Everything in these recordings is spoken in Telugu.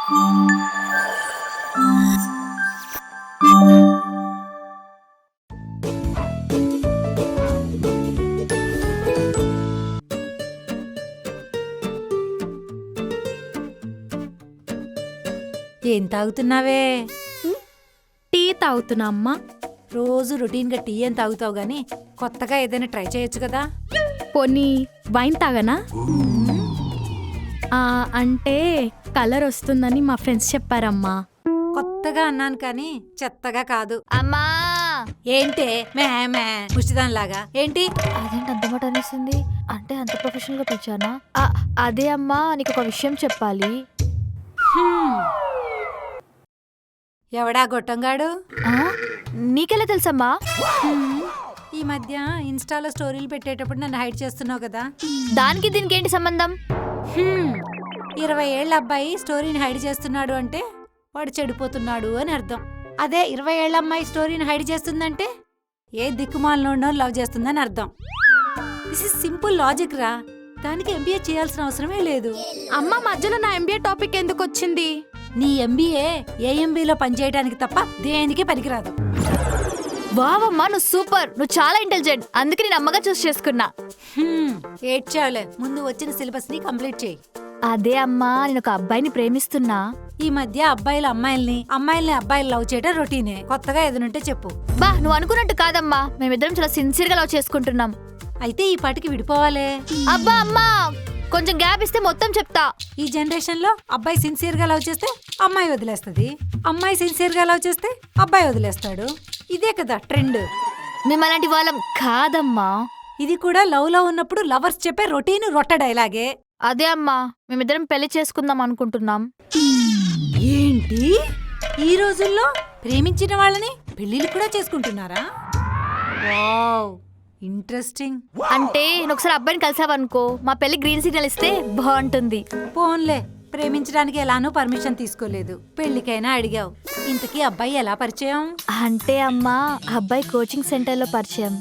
ఏం తాగుతున్నావే? టీ తాగుతున్నా అమ్మా. రోజు రొటీన్గా టీ ఏం తాగుతావు గాని కొత్తగా ఏదైనా ట్రై చేయొచ్చు కదా. పోనీ వైన్ తాగనా? అంటే కలర్ వస్తుందని మా ఫ్రెండ్స్ చెప్పారమ్మా. కొత్తగా అన్నాను కానీ చెత్తగా కాదు. అమ్మా ఏంటే మే ముష్టిదానిలాగా ఏంటి? అదేంటి అంత మాట అనేసింది? అంటే అంత ప్రొఫెషనల్ గా పిలిచానా? అదే అమ్మా, నీకు ఒక విషయం చెప్పాలి. ఎవడా గొట్టంగాడు? నీకెలా తెలుసమ్మా? ఈ మధ్య ఇన్స్టాలో స్టోరీలు పెట్టేటప్పుడు నన్ను హైడ్ చేస్తున్నావు కదా. దానికి దీనికి ఏంటి సంబంధం? 20 ఏళ్ల అబ్బాయి స్టోరీని హైడ్ చేస్తున్నాడు అంటే వాడు చెడిపోతున్నాడు అని అర్థం. అదే 20 ఏళ్ల అమ్మాయి స్టోరీని హైడ్ చేస్తుందంటే ఏ దిక్కుమాలనోడో లవ్ చేస్తుందని అర్థం. దిస్ ఇస్ సింపుల్ లాజిక్ రా. దానికి ఎంబీఏ చేయాల్సిన అవసరమే లేదు. అమ్మ, మధ్యలో నా ఎంబీఏ టాపిక్ ఎందుకు వచ్చింది? నీ ఎంబీఏ ఏఎంబీలో పనిచేయడానికి తప్ప దేనికి పనికిరాదు. వావమ్మా, నువ్వు సూపర్. నువ్వు చాలా ఇంటెలిజెంట్. అందుకే నేను అమ్మగా చూస్ చేసుకున్నా. ఏడ్చావులే, ముందు వచ్చిన సిలబస్ ని కంప్లీట్ చేయి. అదే అమ్మా, నేను ఒక అబ్బాయిని ప్రేమిస్తున్నా. ఈ మధ్య అబ్బాయిలు అమ్మాయిల్ని అబ్బాయిలు లవ్ చేయడం రొటీనే. కొత్తగా ఏదనుంటే చెప్పు. బా, నువ్వు అనుకున్నట్టు కాదమ్మా. మేమిద్దరం చాలా సిన్సియర్ గా లవ్ చేసుకుంటున్నాం. అయితే ఈ పాటికి విడిపోవాలే. అబ్బా అమ్మా, కొంచెం గ్యాప్ ఇస్తే మొత్తం చెప్తా. ఈ జనరేషన్ లో అబ్బాయి సిన్సియర్ గా లవ్ చేస్తే అమ్మాయి వదిలేస్తది, అమ్మాయి సిన్సియర్ గా లవ్ చేస్తే అబ్బాయి వదిలేస్తాడు. ఇదే కదా ట్రెండ్. మేము అలాంటి వాళ్ళం కాదమ్మా. ఇది కూడా లవ్ లో ఉన్నప్పుడు లవర్స్ చెప్పే రొటీన్ రొట్ట డైలాగే. అదే అమ్మా, మేమిద్దరం పెళ్లి చేసుకుందాం అనుకుంటున్నాం. ఏంటి ఈ రోజుల్లో ప్రేమించిన వాళ్ళని పెళ్లిళ్ళు కూడా చేసుకుంటున్నారా? Wow, interesting. అంటే నేను ఒకసారి అబ్బాయిని కలిసావనుకో, మా పెళ్లి గ్రీన్ సిగ్నల్ ఇస్తే బాగుంటుంది. పోన్లే, ప్రేమించడానికి ఎలానూ పర్మిషన్ తీసుకోలేదు, పెళ్లికైనా అడిగావు. ఇంతకీ అబ్బాయి ఎలా పరిచయం? అంటే అమ్మా, అబ్బాయి కోచింగ్ సెంటర్ లో పరిచయం.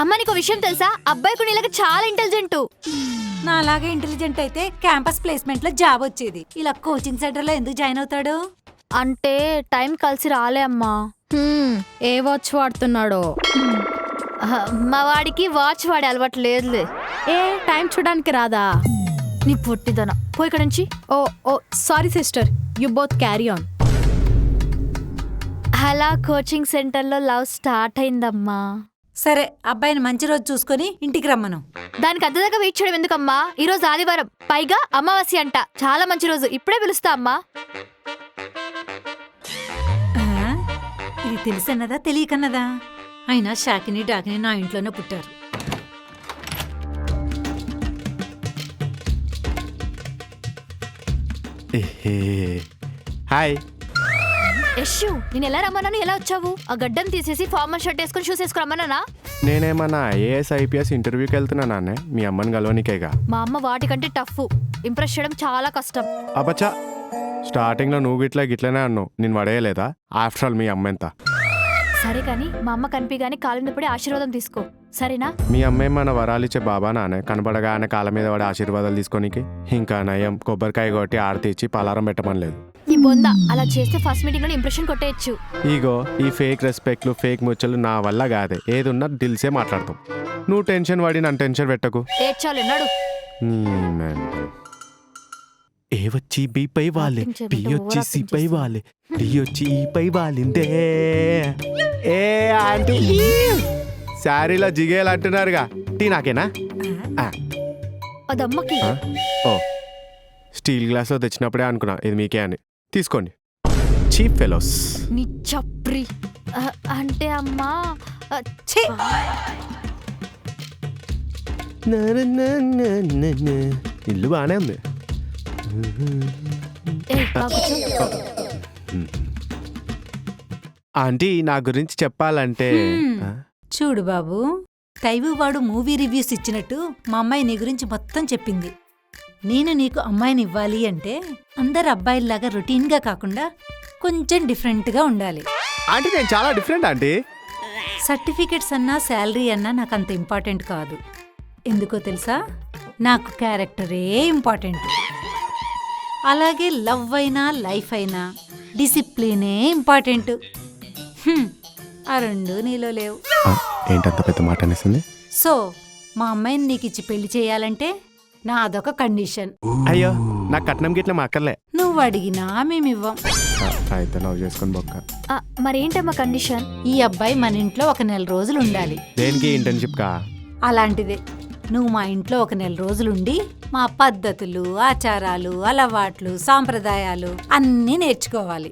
అమ్మా, నీకు విషయం తెలుసా? అబ్బాయి కూడా ఇలాగ చాలా ఇంటెలిజెంట్. నా అలాగే ఇంటెలిజెంట్ అయితే క్యాంపస్ ప్లేస్మెంట్ లో జాబ్ వచ్చేది. ఇలా కోచింగ్ సెంటర్ లో ఎందుకు జాయిన్ అవుతాడు? అంటే టైం కలిసి రాలే అమ్మా. ఏ వాచ్ వాడుతున్నాడో? మా వాడికి వాచ్ వాడే అలవాటు లేదులే. ఏ టైం చూడడానికి రాదా? నీ పొట్టిదన, పోయి ఇక్కడ నుంచి. Oh sorry sister, you both carry on. అలా కోచింగ్ సెంటర్ లో లవ్ స్టార్ట్ అయిందమ్మా. సరే, అబ్బాయిని మంచి రోజు చూసుకొని ఇంటికి రమ్మను. దానికి అంతదాకా వెయిట్ చేయడం ఎందుకమ్మా? ఈ రోజు ఆదివారం, పైగా అమావాస్య అంట. చాలా మంచి రోజు, ఇప్పుడే పిలుస్తా అమ్మా. ఇది తెలిసన్నదా తెలియకన్నదా? అయినా షాకిని డాకిని నా ఇంట్లోనే పుట్టారు. హాయ్ యశు, నేను ఎలా రమ్మన్నాను? ఎలా వచ్చావు? ఆ గడ్డం తీసేసి ఫార్మల్ షర్ట్ వేసుకొని షూస్ వేసుకుని రమ్మన్నానా? నేనేమన్నా ఐఏఎస్ ఐపీఎస్ ఇంటర్వ్యూకి వెళ్తున్నా నాన్నే, మీ అమ్మని గలవనికేగా. మా అమ్మ వాటికంటే టఫ్. ఇంప్రెస్ చేయడం చాలా కష్టం. అబ్బచ్చా, స్టార్టింగ్లో నువ్వు గిట్లనే అన్నావు, నేను పడేయలేదా? ఆఫ్టర్ ఆల్ మీ అమ్మ ఎంత. సరే కానీ మా అమ్మ కనిపిగానే కాళ్ళ మీద పడి ఆశీర్వాదం తీసుకో, సరేనా? మీ అమ్మ ఏమన్నా వరాలిచ్చే బాబా నానే, కనపడగానే కాళ్ళ మీద పడి ఆశీర్వాదాలు తీసుకోనికి? ఇంకా నయం, కొబ్బరికాయ కొట్టి ఆరతి ఇచ్చి పలారం పెట్టమనలేదు. ఈ బొంద అలా చేస్తే ఫస్ట్ మీటింగ్ లో ఇంప్రెషన్ కొట్టేయచ్చు. ఈగో, ఈ ఫేక్ రెస్పెక్ట్లు ఫేక్ ముచ్చలు నా వల్ల కాదే. ఏదున్నా దిల్సే మాట్లాడతాం. నువ్వు టెన్షన్ పడి నన్ను టెన్షన్ పెట్టకు. ఏడ్చాలి నాడు. ఏ వచ్చి బి పై వాలే, బి వచ్చి సి పై వాలే, డి వచ్చి ఈ పై వాలిందే. ఏ ఆంటీ, శారీలో జిగేలు అంటున్నారుగా, టీ నాకేనా? అదమ్మకి. ఓ, స్టీల్ గ్లాస్లో తెచ్చినప్పుడే అనుకున్నా ఇది మీకే అని. తీసుకోండి, చీప్ ఫెలోస్. నీ చప్రి. అంటే అమ్మా, ఇల్లు బానే ఉంది. ఆంటీ, నా గురించి చెప్పాలంటే, చూడు బాబు, వాడు మూవీ రివ్యూస్ ఇచ్చినట్టు మా అమ్మాయి నీ గురించి మొత్తం చెప్పింది. నేను నీకు అమ్మాయిని ఇవ్వాలి అంటే అందరు అబ్బాయిల్లాగా రొటీన్గా కాకుండా కొంచెం డిఫరెంట్గా ఉండాలి. ఆంటీ నేను చాలా డిఫరెంట్ ఆంటీ. సర్టిఫికెట్స్ అన్నా శాలరీ అన్నా నాకు అంత ఇంపార్టెంట్ కాదు. ఎందుకో తెలుసా? నాకు క్యారెక్టరే ఇంపార్టెంట్. అలాగే లవ్ అయినా లైఫ్ అయినా డిసిప్లినే ఇంపార్టెంట్. ఆ రెండు నీలో లేవు. ఏంటంత పెద్ద మాట అనేసింది? సో మా అమ్మాయిని నీకు ఇచ్చి పెళ్లి చేయాలంటే నా అదొక కండిషన్. అయ్యో నాకు కట్నం గిట్ల మా అక్కర్లే. నువ్వు అడిగినా మేమివ్వం. అయితే లవ్ చేసుకొని బొక్క. మరేంటమ్మా కండిషన్? ఈ అబ్బాయి మన ఇంట్లో ఒక 1 నెల రోజులు ఉండాలి. దేనికి? ఇంటర్న్షిప్ కా? అలాంటిదే. నువ్వు మా ఇంట్లో ఒక 1 నెల రోజులుండి మా పద్ధతులు, ఆచారాలు, అలవాట్లు, సాంప్రదాయాలు అన్నీ నేర్చుకోవాలి.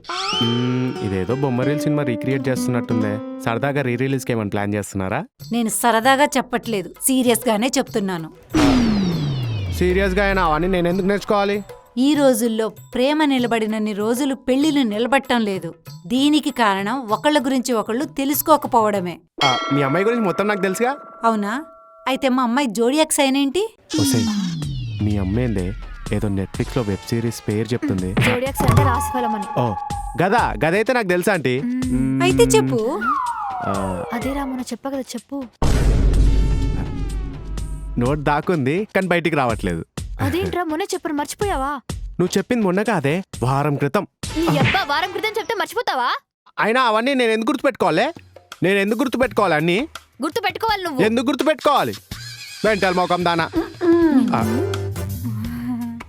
ఇదేదో బొమ్మ రీల్ సినిమా రీక్రియేట్ చేస్తున్నట్టుందే. సరదాగా రీ రిలీజ్కి ఏమైనా ప్లాన్ చేస్తున్నారా? నేను సరదాగా చెప్పట్లేదు, సీరియస్ గానే చెప్తున్నాను. సీరియస్ గా అయినా అవన్నీ నేను ఎందుకు నేర్చుకోవాలి? ఈ రోజుల్లో ప్రేమ నిలబడినన్ని రోజులు పెళ్లిళ్ళు నిలబట్టం లేదు. దీనికి కారణం ఒకళ్ళ గురించి ఒకళ్ళు తెలుసుకోకపోవడమే. మీ అమ్మాయి గురించి మొత్తం నాకు తెలుసుగా. అవునా? అయితే మా అమ్మాయి జోడియాక్ సైన్ ఏంటి? మీ అమ్మేందే ఏదో నెట్ఫ్లిక్స్ లో వెబ్ సిరీస్ పేరు చెప్తుంది. జోడియాక్స్ అంటే రాశిఫలం అని. ఓ గదైతే నాకు తెలుసా ఆంటీ. అయితే చెప్పు. అదే రామన్న చెప్పగలదు, చెప్పు. నోట్ దాకుంది కానీ బయటికి రావట్లేదు. అదేంట్రా మొన్న చెప్పరు, మర్చిపోయావా? నువ్వు చెప్పింది మొన్న కాదే, వారం క్రితం. నీ అబ్బా వారం క్రితం చెప్తే మర్చిపోతావా? అయినా అవన్నీ నేను ఎందుకు గుర్తుపెట్టుకోవాలి? అన్ని గుర్తు పెట్టుకోవాలి. నువ్వు ఎందుకు గుర్తుపెట్టుకోవాలి? వెంటల్ మోకం దానా.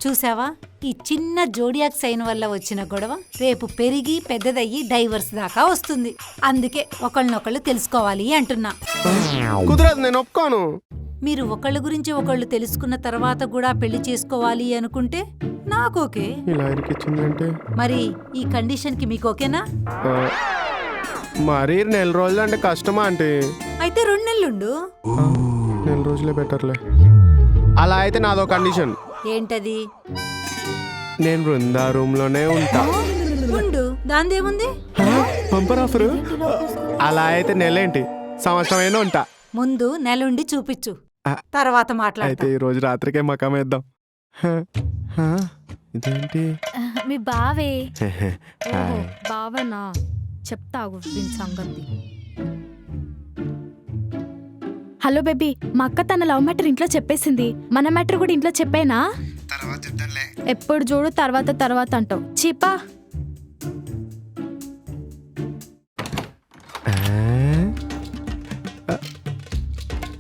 చూసావా, ఈ చిన్న జోడియాక్ సైన్ వల్ల వచ్చిన గొడవ రేపు పెరిగి పెద్దదయ్యి డైవర్స్ దాకా వస్తుంది. అందుకే ఒకళ్ళనొకళ్ళు తెలుసుకోవాలి అంటున్నా. కుదరదు, నేను ఒప్పుకోను. మీరు ఒకళ్ళ గురించి ఒకళ్ళు తెలుసుకున్న తర్వాత కూడా పెళ్లి చేసుకోవాలి అనుకుంటే నాకోకే. ఇలా ఇరికిచ్చిందంటే మరి ఈ కండిషన్ కి మీకు ఓకేనా? మరి 1 నెల రోజులు అంటే కష్టమా అంటే? అయితే 2 నెలలుండు. 1 రోజులే బెటర్లే. అలా అయితే నాదో కండిషన్. ఏంటది? నేను బృందా రూమ్ లోనే ఉంటా. ఉండు, దాందేముంది? Bumper offer. అలా అయితే నెలేంటి, సంవత్సరం అయినా ఉంటా. ముందు నెలుండి చూపించు, తర్వాత మాట్లాడతా. అయితే ఈ రోజు రాత్రికే మకామేద్దాం. ఇదేంటి? మీ బావే. బావనా? చెప్తాగు దీని సంగతి. హలో బేబీ, మా అక్క తన లవ్ మ్యాటర్ ఇంట్లో చెప్పేసింది. మన మ్యాటర్ కూడా ఇంట్లో చెప్పేనా? ఎప్పుడు చూడు తర్వాత అంటావు. చీపా.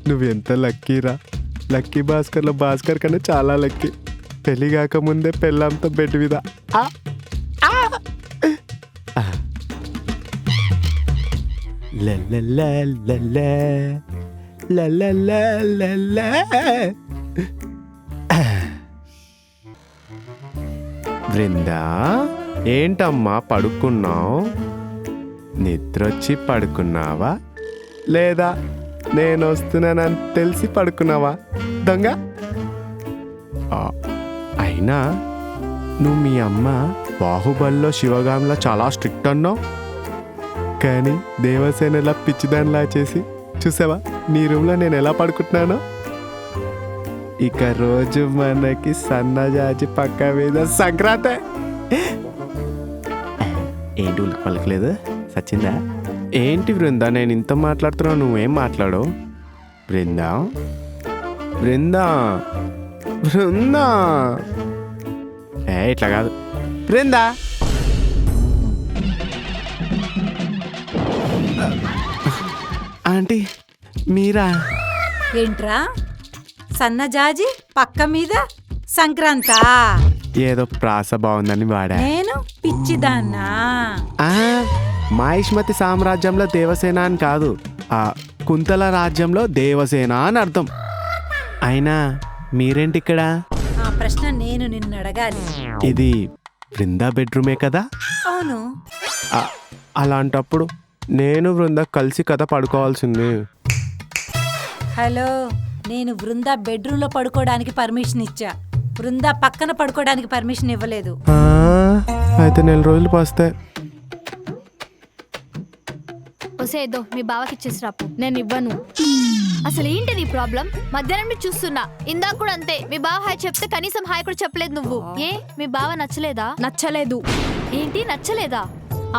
నువ్వెంత లక్కీరా. లక్కీ భాస్కర్లో భాస్కర్ కన్నా చాలా లక్కీ. పెళ్లి కాకముందే పెళ్ళంతా బెడ్ మీద. బృందా, ఏంటమ్మా పడుకున్నావు? నిద్రొచ్చి పడుకున్నావా లేదా నేను వస్తున్నానని తెలిసి పడుకున్నావా దొంగ? అయినా నువ్వు మీ అమ్మ బాహుబలిలో శివగాంలా చాలా స్ట్రిక్ట్ అన్నావు, కానీ దేవసేనలా పిచ్చిదానిలా చేసి చూసావా నీ రూమ్లో నేను ఎలా పడుకుంటున్నానో? ఇక రోజు మనకి సన్నజాజి పక్క మీద సంక్రాంతి. ఏంటి ఉలికి పలకలేదు? సచ్చిందా? ఏంటి బృందా, నేను ఇంత మాట్లాడుతున్నా నువ్వేం మాట్లాడవు? బృందా బృందా బృందా, ఇట్లా కాదు. బృందా, ఆంటీ మీరా? ఏంట్రా సన్నజాజి పక్క మీద సంక్రాంతా? ఏదో ప్రాస బాగుందని వాడా. నేను పిచ్చిదాన్నా? మాహిష్మతి సామ్రాజ్యంలో దేవసేన అని కాదు, ఆ కుంతల రాజ్యంలో దేవసేన అని అర్థం. అయినా మీరేంటి ఇక్కడ? ఆ ప్రశ్న నేను నిన్ను అడగాలి. ఇది బృందా బెడ్రూమే కదా? అవును. అలాంటప్పుడు నేను బృందా కలిసి కథ పడుకోవాల్సింది. హలో, నేను బృందా బెడ్రూమ్ లో పడుకోవడానికి పర్మిషన్ ఇచ్చా, బృందా పక్కన పడుకోవడానికి పర్మిషన్ ఇవ్వలేదు. అయితే 1 రోజులు పోస్తాయి. ఒసేదో మీ బావకి ఇచ్చేసి రాపు. నేను ఇవ్వను. అసలు ఏంటి నీ ప్రాబ్లం? మధ్యాహ్నం నుంచి చూస్తున్నా, ఇందాక కూడా అంతే. మీ బావ హాయ్ చెప్తే కనీసం హాయ్ కూడా చెప్పలేదు నువ్వు. ఏ మీ బావ నచ్చలేదా? నచ్చలేదు. ఏంటి నచ్చలేదా?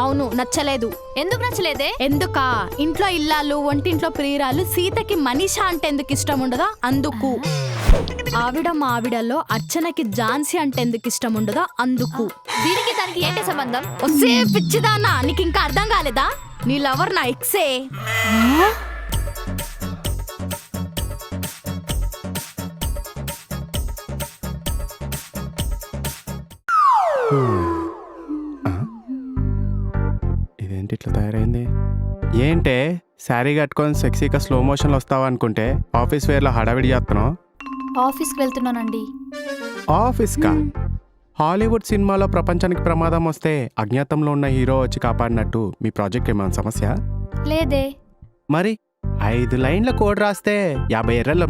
అవును, నచ్చలేదు. ఎందుకు నచ్చలేదే? ఎందుకా? ఇంట్లో ఇల్లాలు, వంటింట్లో ప్రియురాలు సీతకి మనీషా అంటే ఎందుకు ఇష్టం ఉండదా? అందుకు. ఆవిడ మా ఆవిడలో అర్చనకి ఝాన్సీ అంటే ఎందుకు ఇష్టం ఉండదో అందుకు. దీనికి దానికి ఏంటి సంబంధం? ఒసే పిచ్చిదానా, నీకు ఇంకా అర్థం కాలేదా? నీ లవర్ నా ఎక్సే. ఇదేంటి ఇట్లా తయారైంది? ఏంటే శారీ కట్టుకొని సెక్సీగా స్లో మోషన్లో వస్తావా అనుకుంటే ఆఫీస్ వేర్లో హడావిడి చేస్తున్నావు. ఆఫీస్కి వెళ్తున్నానండి. ఆఫీస్కా? హాలీవుడ్ సినిమాలో ప్రపంచానికి ప్రమాదం వస్తే అజ్ఞాతంలో ఉన్న హీరో వచ్చి కాపాడినట్టు మీ ప్రాజెక్ట్ ఏమైనా సమస్య? లేదే. మరి 5 లైన్ల కోడ్ రాస్తే 50 ఎర్రల్లో